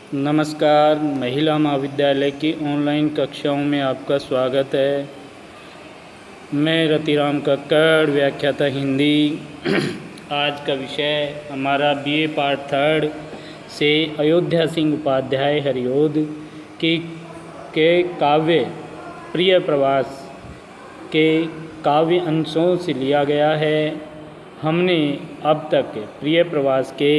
नमस्कार। महिला महाविद्यालय की ऑनलाइन कक्षाओं में आपका स्वागत है। मैं रतिराम कक्कड़, व्याख्याता हिंदी। आज का विषय हमारा बीए पार्ट थर्ड से अयोध्या सिंह उपाध्याय हरिओद के काव्य प्रिय प्रवास के काव्य अंशों से लिया गया है। हमने अब तक प्रिय प्रवास के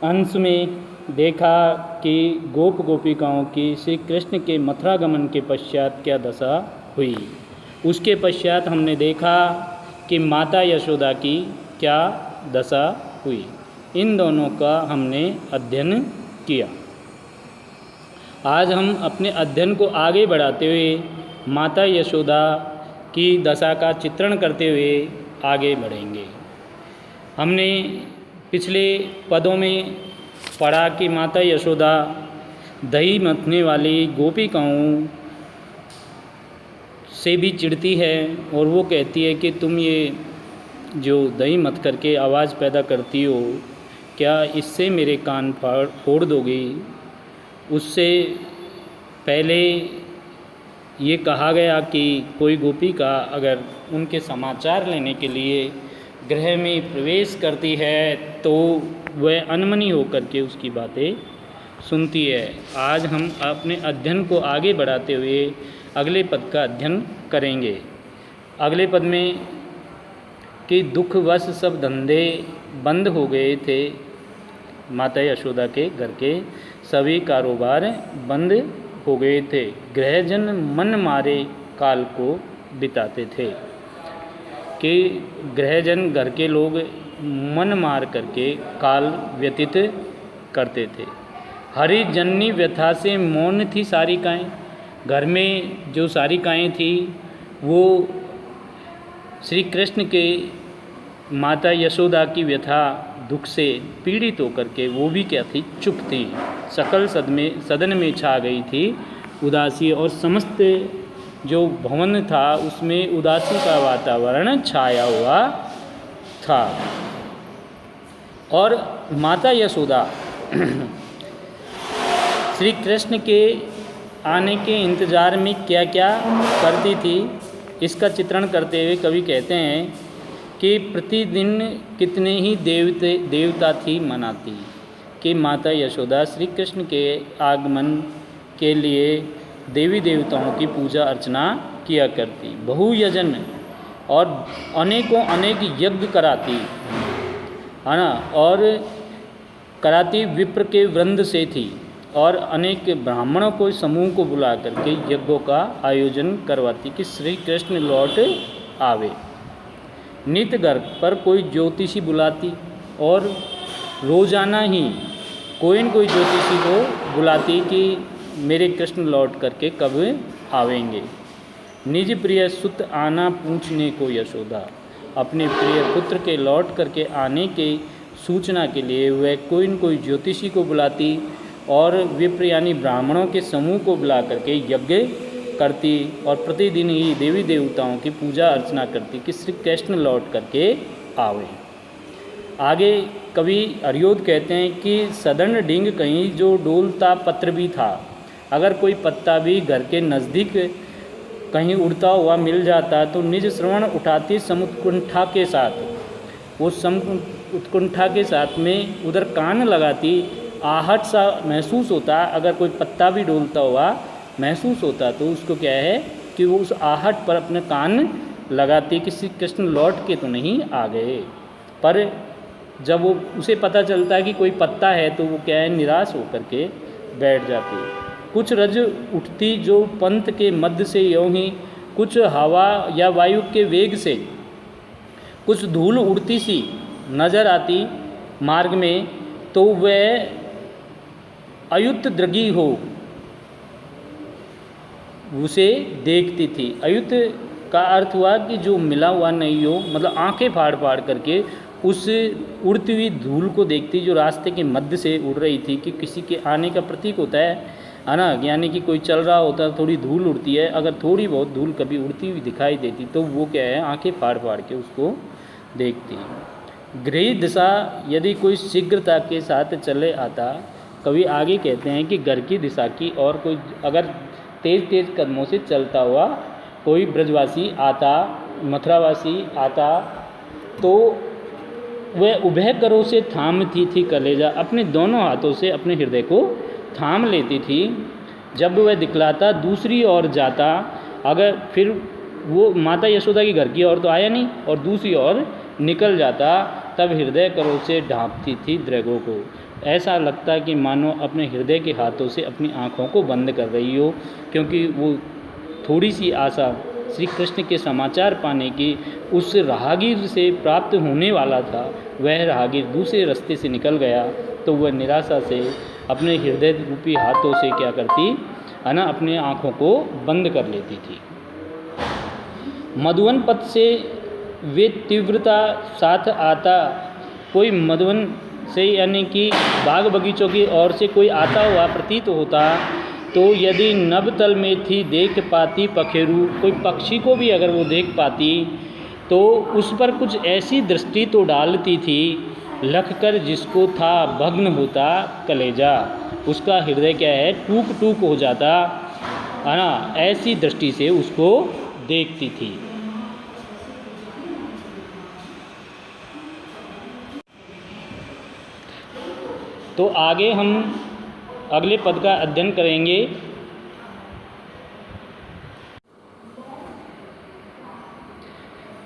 अंश में देखा कि गोप गोपिकाओं की श्री कृष्ण के मथुरा गमन के पश्चात क्या दशा हुई। उसके पश्चात हमने देखा कि माता यशोदा की क्या दशा हुई। इन दोनों का हमने अध्ययन किया। आज हम अपने अध्ययन को आगे बढ़ाते हुए माता यशोदा की दशा का चित्रण करते हुए आगे बढ़ेंगे। हमने पिछले पदों में पढ़ा कि माता यशोदा दही मथने वाली गोपिकाओं से भी चिढ़ती है और वो कहती है कि तुम ये जो दही मथ करके आवाज़ पैदा करती हो, क्या इससे मेरे कान फोड़ दोगे। उससे पहले ये कहा गया कि कोई गोपिका अगर उनके समाचार लेने के लिए गृह में प्रवेश करती है तो वह अनमनी होकर के उसकी बातें सुनती है। आज हम अपने अध्ययन को आगे बढ़ाते हुए अगले पद का अध्ययन करेंगे। अगले पद में कि दुखवश सब धंधे बंद हो गए थे। माता यशोदा के घर के सभी कारोबार बंद हो गए थे। गृहजन मन मारे काल को बिताते थे कि गृहजन घर के लोग मन मार करके काल व्यतीत करते थे। हरिजन्नी व्यथा से मौन थी सारिकाएँ। घर में जो सारिकाएँ थी वो श्री कृष्ण के माता यशोदा की व्यथा दुख से पीड़ित होकर के वो भी क्या थी, चुप थी। सकल सदन में छा गई थी उदासी और समस्त जो भवन था उसमें उदासी का वातावरण छाया हुआ था। और माता यशोदा श्री कृष्ण के आने के इंतज़ार में क्या क्या करती थी, इसका चित्रण करते हुए कवि कहते हैं कि प्रतिदिन कितने ही देवता थी मनाती कि माता यशोदा श्री कृष्ण के आगमन के लिए देवी देवताओं की पूजा अर्चना किया करती। बहुयजन और अनेकों अनेक यज्ञ कराती है ना, और कराती विप्र के वृंद से थी और अनेक ब्राह्मणों को समूह को बुला करके यज्ञों का आयोजन करवाती कि श्री कृष्ण लौट आवे। नित्य घर पर कोई ज्योतिषी बुलाती और रोजाना ही कोई न कोई ज्योतिषी को बुलाती कि मेरे कृष्ण लौट करके कब आवेंगे। निज प्रिय सुत आना पूछने को यशोदा, अपने प्रिय पुत्र के लौट करके आने के सूचना के लिए वह कोई न कोई ज्योतिषी को बुलाती और विप्र यानी ब्राह्मणों के समूह को बुला करके यज्ञ करती और प्रतिदिन ही देवी देवताओं की पूजा अर्चना करती कि श्री कृष्ण लौट करके आवे। आगे कवि हरिओद कहते हैं कि सदन डिंग कहीं जो डोलता पत्र भी था। अगर कोई पत्ता भी घर के नज़दीक कहीं उड़ता हुआ मिल जाता तो निज श्रवण उठाती समुत्कुंठा के साथ। वो उत्कुंठा के साथ में उधर कान लगाती। आहट सा महसूस होता, अगर कोई पत्ता भी डोलता हुआ महसूस होता तो उसको क्या है कि वो उस आहट पर अपने कान लगाती कि श्री कृष्ण लौट के तो नहीं आ गए। पर जब वो उसे पता चलता है कि कोई पत्ता है तो वो क्या है, निराश होकर के बैठ जाती। कुछ रज उठती जो पंथ के मध्य से यों ही, कुछ हवा या वायु के वेग से कुछ धूल उड़ती सी नजर आती मार्ग में तो वह अयुत दृगी हो उसे देखती थी। अयुत का अर्थ हुआ कि जो मिला हुआ नहीं हो, मतलब आंखें फाड़ फाड़ करके उस उड़ती हुई धूल को देखती जो रास्ते के मध्य से उड़ रही थी कि किसी के आने का प्रतीक होता है ना, यानी कि कोई चल रहा होता है, थोड़ी धूल उड़ती है, अगर थोड़ी बहुत धूल कभी उड़ती हुई दिखाई देती तो वो क्या है, आंखें फाड़ फाड़ के उसको देखती। गृह दिशा यदि कोई शीघ्रता के साथ चले आता कवि आगे कहते हैं कि घर की दिशा की और कोई अगर तेज़ तेज़ कदमों से चलता हुआ कोई ब्रजवासी आता, मथुरावासी आता, तो वह उभय करों से थामती थी कलेजा, अपने दोनों हाथों से अपने हृदय को थाम लेती थी। जब वह दिखलाता दूसरी ओर जाता, अगर फिर वो माता यशोदा के घर की ओर तो आया नहीं और दूसरी ओर निकल जाता, तब हृदय करों से ढांपती थी दृगों को। ऐसा लगता कि मानो अपने हृदय के हाथों से अपनी आँखों को बंद कर रही हो, क्योंकि वो थोड़ी सी आशा श्री कृष्ण के समाचार पाने की उस राहगीर से प्राप्त होने वाला था, वह राहगीर दूसरे रास्ते से निकल गया, तो वह निराशा से अपने हृदय रूपी हाथों से क्या करती है ना, अपने आँखों को बंद कर लेती थी। मधुवन पथ से वे तीव्रता साथ आता, कोई मधुवन से यानी कि बाग बगीचों की ओर से कोई आता हुआ प्रतीत होता, तो यदि नभतल में थी देख पाती पखेरू, कोई पक्षी को भी अगर वो देख पाती तो उस पर कुछ ऐसी दृष्टि तो डालती थी, लख कर जिसको था भग्न होता कलेजा, उसका हृदय क्या है, टूक टूक हो जाता है ना, ऐसी दृष्टि से उसको देखती थी। तो आगे हम अगले पद का अध्ययन करेंगे।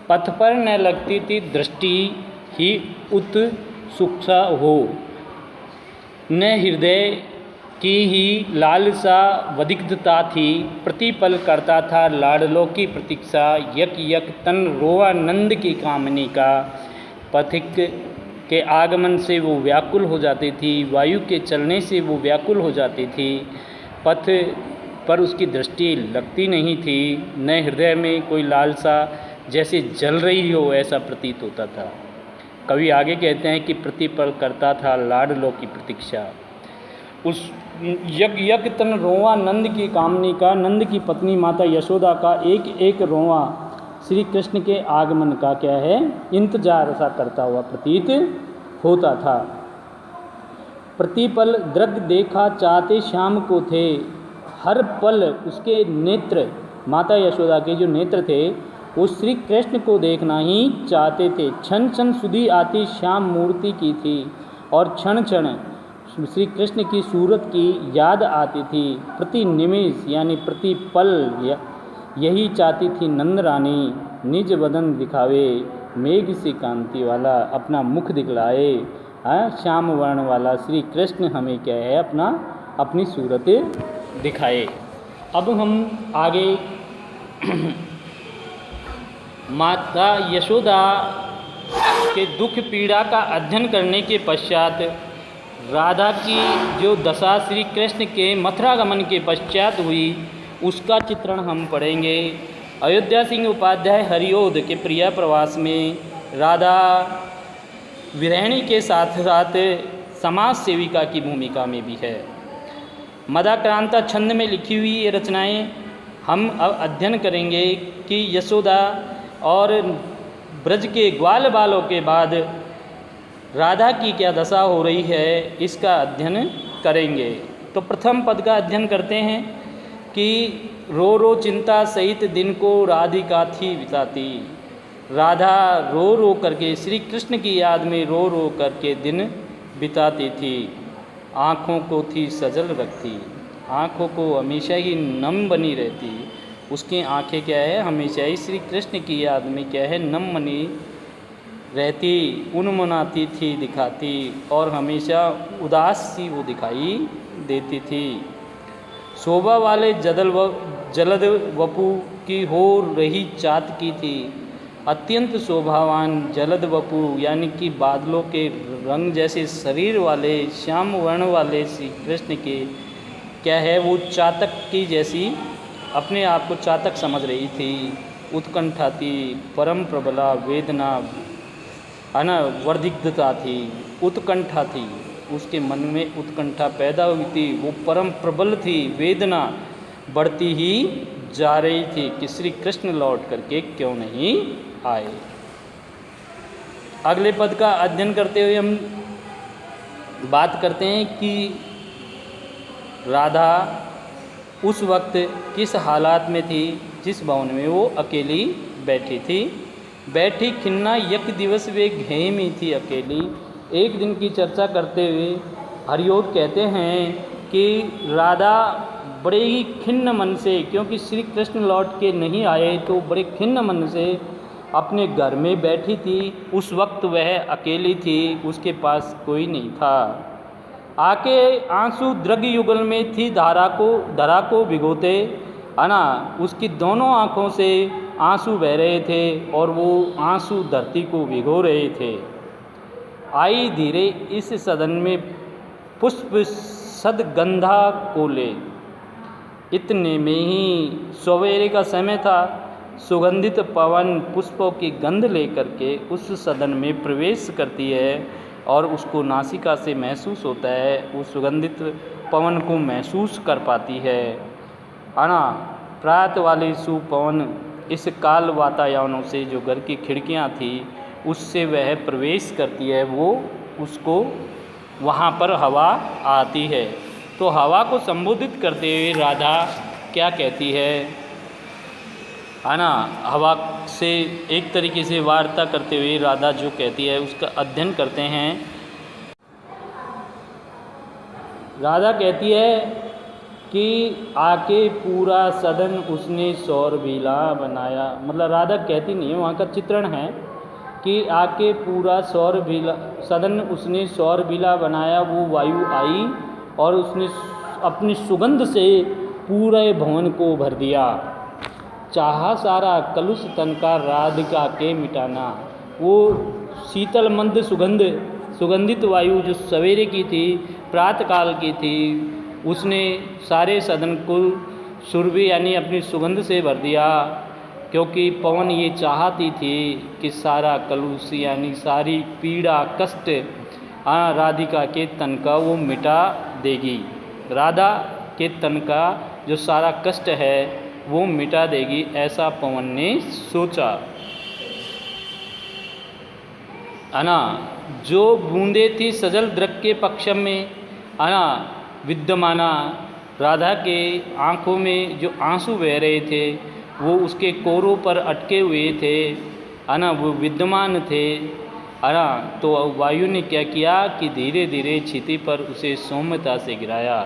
पथ पर न लगती थी दृष्टि ही उत्सुकता हो, न हृदय की ही लालसा वदिग्धता थी, प्रतिपल करता था लाडलों की प्रतीक्षा, यक यक तन रोआ नंद की कामनी का, पथिक के आगमन से वो व्याकुल हो जाती थी, वायु के चलने से वो व्याकुल हो जाती थी, पथ पर उसकी दृष्टि लगती नहीं थी, न हृदय में कोई लालसा जैसे जल रही हो ऐसा प्रतीत होता था। कवि आगे कहते हैं कि प्रतिपल करता था लाडलों की प्रतीक्षा। उस यक यक तन रोआ नंद की कामनी का, नंद की पत्नी माता यशोदा का एक एक रोआ श्री कृष्ण के आगमन का क्या है, इंतजार सा करता हुआ प्रतीत होता था। प्रतिपल दृग देखा चाहते श्याम को थे, हर पल उसके नेत्र, माता यशोदा के जो नेत्र थे वो श्री कृष्ण को देखना ही चाहते थे। क्षण क्षण सुधी आती श्याम मूर्ति की थी और क्षण क्षण श्री कृष्ण की सूरत की याद आती थी। प्रति निमेष यानी प्रति पल यही चाहती थी नंद रानी, निज वदन दिखावे, मेघ सी कांति वाला अपना मुख दिखलाए, श्याम वर्ण वाला श्री कृष्ण हमें क्या है, अपनी सूरत दिखाए। अब हम आगे माता यशोदा के दुख पीड़ा का अध्ययन करने के पश्चात राधा की जो दशा श्री कृष्ण के मथुरा गमन के पश्चात हुई उसका चित्रण हम पढ़ेंगे। अयोध्या सिंह उपाध्याय हरिओद के प्रिया प्रवास में राधा विरहिणी के साथ साथ समाज सेविका की भूमिका में भी है। मदाक्रांता छंद में लिखी हुई ये रचनाएं हम अब अध्ययन करेंगे कि यशोदा और ब्रज के ग्वाल बालों के बाद राधा की क्या दशा हो रही है, इसका अध्ययन करेंगे। तो प्रथम पद का अध्ययन करते हैं कि रो रो चिंता सहित दिन को राधिका थी बिताती। राधा रो रो करके श्री कृष्ण की याद में रो रो करके दिन बिताती थी। आँखों को थी सजल रखती, आँखों को हमेशा ही नम बनी रहती। उसकी आँखें क्या है, हमेशा ही श्री कृष्ण की याद में क्या है, नम बनी रहती, उनमनाती थी, दिखाती, और हमेशा उदास सी वो दिखाई देती थी। शोभा वाले जलद वपु की हो रही चात की थी। अत्यंत शोभावान जलद वपु यानी कि बादलों के रंग जैसे शरीर वाले श्याम वर्ण वाले श्री कृष्ण के क्या है, वो चातक की जैसी अपने आप को चातक समझ रही थी। उत्कंठा थी, परम प्रबला वेदना वर्धिग्धता थी, उत्कंठा थी, उसके मन में उत्कंठा पैदा हुई थी, वो परम प्रबल थी, वेदना बढ़ती ही जा रही थी कि श्री कृष्ण लौट करके क्यों नहीं आए। अगले पद का अध्ययन करते हुए हम बात करते हैं कि राधा उस वक्त किस हालात में थी जिस भवन में वो अकेली बैठी थी। बैठी खिन्ना यक दिवस वे घेई में थी अकेली। एक दिन की चर्चा करते हुए हरिओत कहते हैं कि राधा बड़े ही खिन्न मन से, क्योंकि श्री कृष्ण लौट के नहीं आए, तो बड़े खिन्न मन से अपने घर में बैठी थी। उस वक्त वह अकेली थी, उसके पास कोई नहीं था। आके आंसू द्रग युगल में थी धरा को भिगोते, है ना। उसकी दोनों आँखों से आंसू बह रहे थे और वो आंसू धरती को भिगो रहे थे। आई धीरे इस सदन में पुष्प सदगंधा कोले। इतने में ही सवेरे का समय था। सुगंधित पवन पुष्पों की गंध लेकर के उस सदन में प्रवेश करती है और उसको नासिका से महसूस होता है, वो सुगंधित पवन को महसूस कर पाती है ना। प्रात वाली सुपवन इस काल वातायनों से जो घर की खिड़कियां थी उससे वह प्रवेश करती है, वो उसको वहाँ पर हवा आती है। तो हवा को संबोधित करते हुए राधा क्या कहती है ना। हवा से एक तरीके से वार्ता करते हुए राधा जो कहती है उसका अध्ययन करते हैं। राधा कहती है कि आके पूरा सदन उसने सौरभीला बनाया। मतलब राधा कहती नहीं है, वहाँ का चित्रण है कि आके पूरा सौरभीला सदन उसने सौरभीला बनाया। वो वायु आई और उसने अपनी सुगंध से पूरे भवन को भर दिया। चाहा सारा कलुष तन का राधिका के मिटाना। वो शीतल मंद सुगंधित वायु जो सवेरे की थी, प्रातःकाल की थी, उसने सारे सदन को सुरभि यानी अपनी सुगंध से भर दिया। क्योंकि पवन ये चाहती थी कि सारा कलुष यानी सारी पीड़ा कष्ट राधिका के तन का वो मिटा देगी। राधा के तन का जो सारा कष्ट है वो मिटा देगी, ऐसा पवन ने सोचा, है ना। जो बूंदे थी सजल दृक के पक्ष में, है ना, विद्यमाना। राधा के आँखों में जो आंसू बह रहे थे वो उसके कोरों पर अटके हुए थे, है ना, वो विद्यमान थे, है ना। तो वायु ने क्या किया कि धीरे धीरे क्षिति पर उसे सौम्यता से गिराया,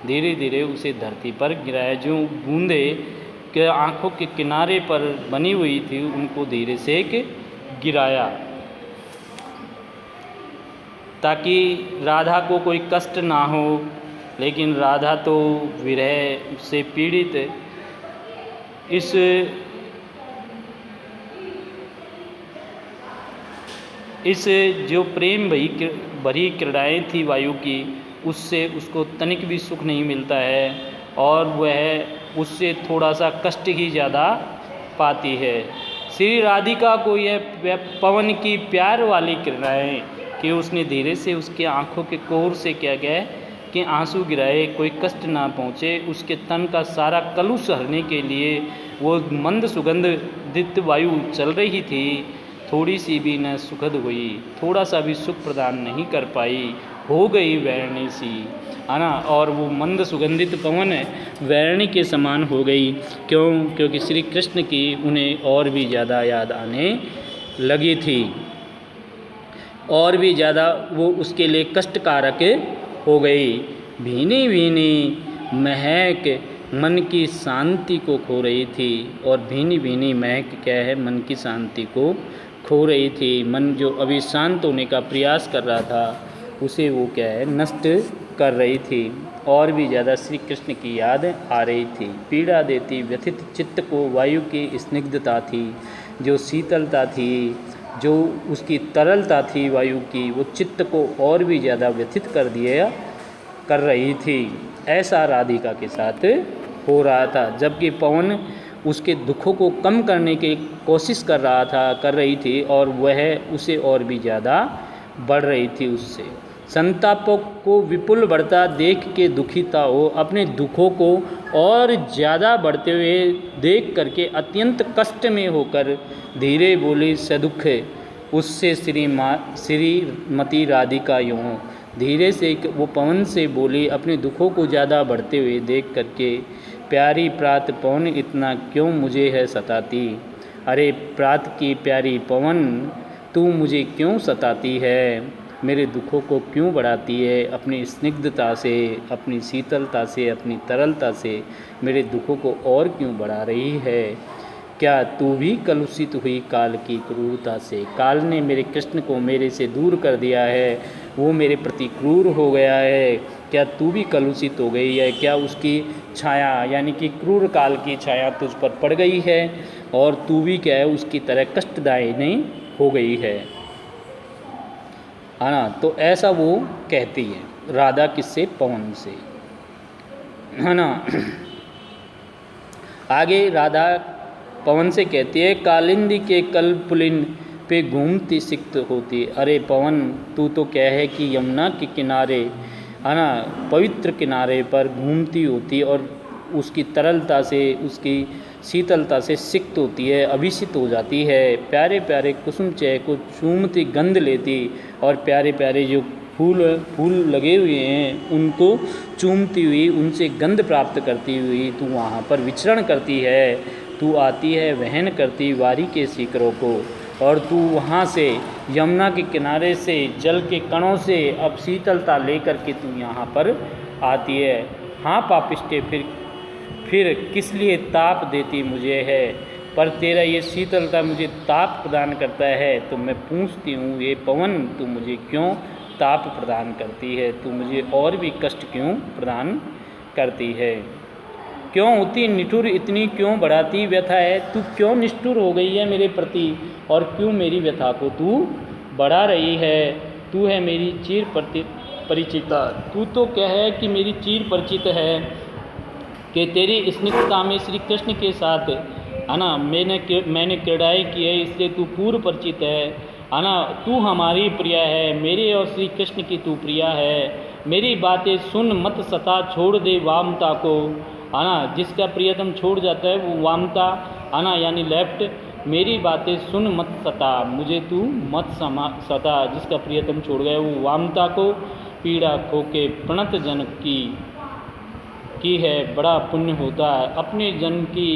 धीरे धीरे उसे धरती पर गिराया। जो बूंदे के आँखों के किनारे पर बनी हुई थी उनको धीरे से गिराया, ताकि राधा को कोई कष्ट ना हो। लेकिन राधा तो विरह से पीड़ित इस जो प्रेम भरी क्रीड़ाएँ थी वायु की, उससे उसको तनिक भी सुख नहीं मिलता है और वह उससे थोड़ा सा कष्ट ही ज़्यादा पाती है। श्री राधिका को यह पवन की प्यार वाली किरणाएँ कि उसने धीरे से उसके आँखों के कोर से क्या गया कि आंसू गिराए, कोई कष्ट ना पहुँचे। उसके तन का सारा कलुष हरने के लिए वो मंद सुगंधित वायु चल रही थी, थोड़ी सी भी न सुखद हुई, थोड़ा सा भी सुख प्रदान नहीं कर पाई, हो गई वैरणी सी, है ना। और वो मंद सुगंधित पवन वैरणी के समान हो गई। क्योंकि श्री कृष्ण की उन्हें और भी ज़्यादा याद आने लगी थी, और भी ज़्यादा वो उसके लिए कष्टकारक हो गई। भीनी भीनी महक मन की शांति को खो रही थी। और भीनी भीनी महक क्या है, मन की शांति को खो रही थी। मन जो अभी शांत होने का प्रयास कर रहा था उसे वो क्या है, नष्ट कर रही थी। और भी ज़्यादा श्री कृष्ण की याद आ रही थी। पीड़ा देती व्यथित चित्त को वायु की स्निग्धता थी, जो शीतलता थी, जो उसकी तरलता थी वायु की, वो चित्त को और भी ज़्यादा व्यथित कर रही थी। ऐसा राधिका के साथ हो रहा था। जबकि पवन उसके दुखों को कम करने की कोशिश कर रही थी और वह उसे और भी ज़्यादा बढ़ रही थी। उससे संतापों को विपुल बढ़ता देख के दुखिता हो, अपने दुखों को और ज़्यादा बढ़ते हुए देख करके अत्यंत कष्ट में होकर धीरे बोली सदुख उससे श्रीमती राधिका यूँ। धीरे से वो पवन से बोली, अपने दुखों को ज़्यादा बढ़ते हुए देख करके, प्यारी प्रात पवन इतना क्यों मुझे है सताती। अरे प्रात की प्यारी पवन, तू मुझे क्यों सताती है, मेरे दुखों को क्यों बढ़ाती है, अपनी स्निग्धता से, अपनी शीतलता से, अपनी तरलता से मेरे दुखों को और क्यों बढ़ा रही है। क्या तू भी कलुषित हुई काल की क्रूरता से। काल ने मेरे कृष्ण को मेरे से दूर कर दिया है, वो मेरे प्रति क्रूर हो गया है। क्या तू भी कलुषित हो गई है, क्या उसकी छाया यानी कि क्रूर काल की छाया तुझ पर पड़ गई है और तू भी क्या है उसकी तरह कष्टदायिनी हो गई है ना। तो ऐसा वो कहती है राधा किससे, पवन से, है ना। आगे राधा पवन से कहती है, कालिंदी के कल्पुलिन पे घूमती सिक्त होती। अरे पवन, तू तो क्या है कि यमुना के किनारे, है ना, पवित्र किनारे पर घूमती होती और उसकी तरलता से, उसकी शीतलता से सिक्त होती है, अभिषित हो जाती है। प्यारे प्यारे कुसुम चय को चूमती गंध लेती और प्यारे प्यारे जो फूल लगे हुए हैं उनको चूमती हुई, उनसे गंध प्राप्त करती हुई तू वहाँ पर विचरण करती है। तू आती है वहन करती वारी के सीकरों को, और तू वहाँ से यमुना के किनारे से जल के कणों से अब शीतलता लेकर के तू यहाँ पर आती है। हाँ पापिष्टे, फिर किस लिए ताप देती मुझे है, पर तेरा ये शीतलता मुझे ताप प्रदान करता है। तो मैं पूछती हूँ, ये पवन तू मुझे क्यों ताप प्रदान करती है, तू मुझे और भी कष्ट क्यों प्रदान करती है। क्यों होती निठुर, इतनी क्यों बढ़ाती व्यथा है, तू क्यों निष्ठुर हो गई है मेरे प्रति और क्यों मेरी व्यथा को तू बढ़ा रही है। तू है मेरी चिर परिचिता, तू तो क्या है कि मेरी चिर परिचित है कि तेरी स्निग्धता में श्री कृष्ण के साथ, है ना, मैंने क्रीड़ाएँ की है, इसलिए तू पूर्व परिचित है ना। तू हमारी प्रिया है, मेरे और श्री कृष्ण की तू प्रिया है। मेरी बातें सुन मत सता, छोड़ दे वामता को, है ना। जिसका प्रियतम छोड़ जाता है वो वामता, है ना, यानी लेफ्ट। मेरी बातें सुन मत सता, मुझे तू मत सता, जिसका प्रियतम छोड़ गया वो वामता को। पीड़ा खो के प्रणत जन की है बड़ा पुण्य होता है। अपने जन की,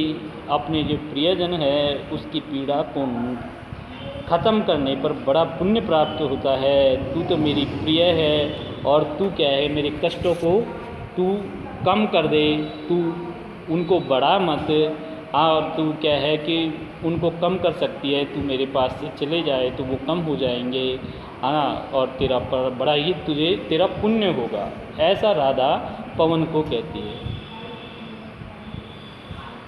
अपने जो प्रियजन है उसकी पीड़ा को ख़त्म करने पर बड़ा पुण्य प्राप्त होता है। तू तो मेरी प्रिय है और तू क्या है मेरे कष्टों को तू कम कर दे, तू उनको बढ़ा मत। और तू क्या है कि उनको कम कर सकती है, तू मेरे पास से चले जाए तो वो कम हो जाएंगे, है ना, और तेरा पर बड़ा ही तुझे तेरा पुण्य होगा। ऐसा राधा पवन को कहती है।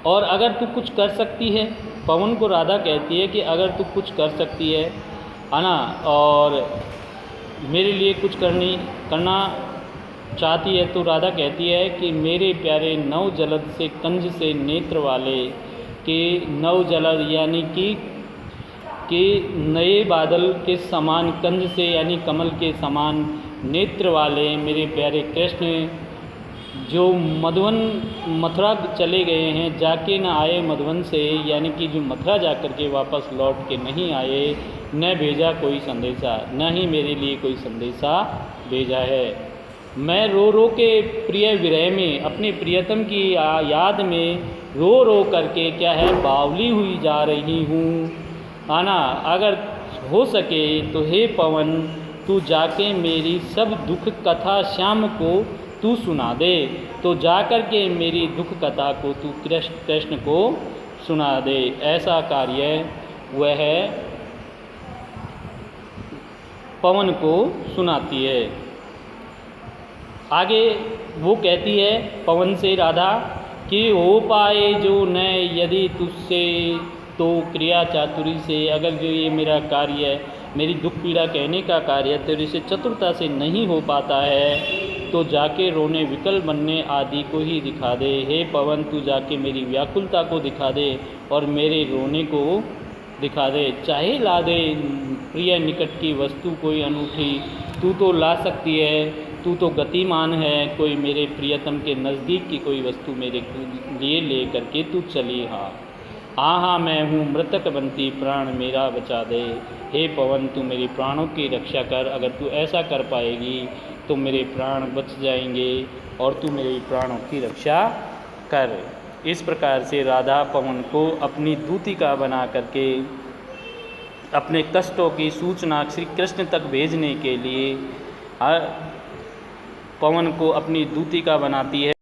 और अगर तू कुछ कर सकती है, पवन को राधा कहती है कि अगर तू कुछ कर सकती है ना, और मेरे लिए कुछ करना चाहती है, तो राधा कहती है कि मेरे प्यारे नव जलद से कंज से नेत्र वाले के, नव जलद यानी कि नए बादल के समान, कंज से यानी कमल के समान नेत्र वाले मेरे प्यारे कृष्ण, जो मधुवन मथुरा चले गए हैं, जाके न आए मधुवन से, यानी कि जो मथुरा जाकर के वापस लौट के नहीं आए, न भेजा कोई संदेशा, न ही मेरे लिए कोई संदेशा भेजा है। मैं रो रो के प्रिय विरह में, अपने प्रियतम की याद में रो रो करके क्या है बावली हुई जा रही हूँ, आना। अगर हो सके तो हे पवन, तू जाके मेरी सब दुख कथा श्याम को तू सुना दे। तो जाकर के मेरी दुख कथा को तू कृष्ण को सुना दे। ऐसा कार्य वह पवन को सुनाती है। आगे वो कहती है पवन से राधा कि हो पाए जो न यदि तुझसे तो क्रिया चातुरी से, अगर जो ये मेरा कार्य है, मेरी दुख पीड़ा कहने का कार्य तेरे से चतुरता से नहीं हो पाता है, तो जाके रोने विकल बनने आदि को ही दिखा दे। हे पवन, तू जाके मेरी व्याकुलता को दिखा दे और मेरे रोने को दिखा दे। चाहे ला दे प्रिय निकट की वस्तु कोई अनूठी, तू तो ला सकती है, तू तो गतिमान है, कोई मेरे प्रियतम के नज़दीक की कोई वस्तु मेरे लिए ले करके तू चली। हाँ, आहा मैं हूँ मृतक बनती प्राण मेरा बचा दे। हे पवन तू मेरे प्राणों की रक्षा कर, अगर तू ऐसा कर पाएगी तो मेरे प्राण बच जाएंगे और तू मेरे प्राणों की रक्षा कर। इस प्रकार से राधा पवन को अपनी दूतिका बना करके अपने कष्टों की सूचना श्री कृष्ण तक भेजने के लिए पवन को अपनी दूतिका बनाती है।